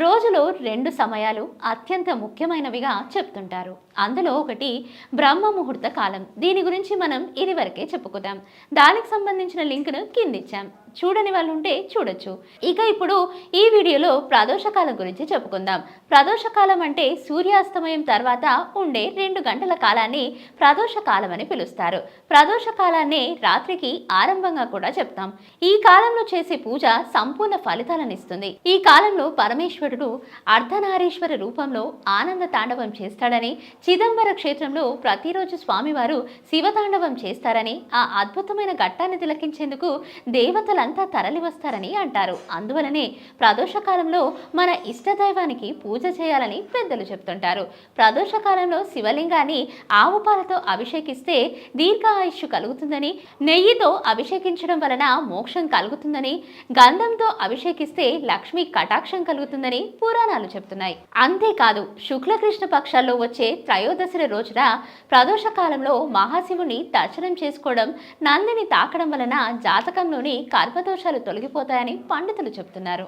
రోజులో రెండు సమయాలు అత్యంత ముఖ్యమైనవిగా చెప్తుంటారు. అందులో ఒకటి బ్రహ్మ ముహూర్త కాలం. దీని గురించి మనం ఇదివరకే చెప్పుకుందాం. దానికి సంబంధించిన లింక్ను కిందిచ్చాం. చూడని వాళ్ళు ఉంటే చూడొచ్చు. ఇక ఇప్పుడు ఈ వీడియోలో ప్రదోషకాలం గురించి చెప్పుకుందాం. ప్రదోషకాలం అంటే సూర్యాస్తమయం తర్వాత ఉండే 2 గంటల కాలాన్ని ప్రదోషకాలం అని పిలుస్తారు. ప్రదోష కాలాన్ని రాత్రికి ఆరంభంగా కూడా చెప్తాం. ఈ కాలంలో చేసే పూజ సంపూర్ణ ఫలితాలను ఇస్తుంది. ఈ కాలంలో పరమేశ్వరుడు అర్ధనారీశ్వర రూపంలో ఆనంద తాండవం చేస్తాడని, చిదంబర క్షేత్రంలో ప్రతిరోజు స్వామివారు శివతాండవం చేస్తారని, ఆ అద్భుతమైన ఘట్టాన్ని తిలకించేందుకు దేవతలంతా తరలి వస్తారని అంటారు. అందువలనే ప్రదోషకాలంలో మన ఇష్టదైవానికి పూజ చేయాలని పెద్దలు చెప్తుంటారు. ప్రదోషకాలంలో శివలింగాన్ని ఆవు పాలతో అభిషేకిస్తే దీర్ఘ ఆయుష్ కలుగుతుందని, నెయ్యితో అభిషేకించడం వలన మోక్షం కలుగుతుందని, గంధంతో అభిషేకిస్తే లక్ష్మి కటాక్షం కలుగుతుందని పురాణాలు చెప్తున్నాయి. అంతేకాదు, శుక్లకృష్ణ పక్షాల్లో వచ్చే త్రయోదశి రోజున ప్రదోష కాలంలో మహాశివుని దర్శనం చేసుకోవడం, నందిని తాకడం వలన జాతకంలోని కర్మదోషాలు తొలగిపోతాయని పండితులు చెప్తున్నారు.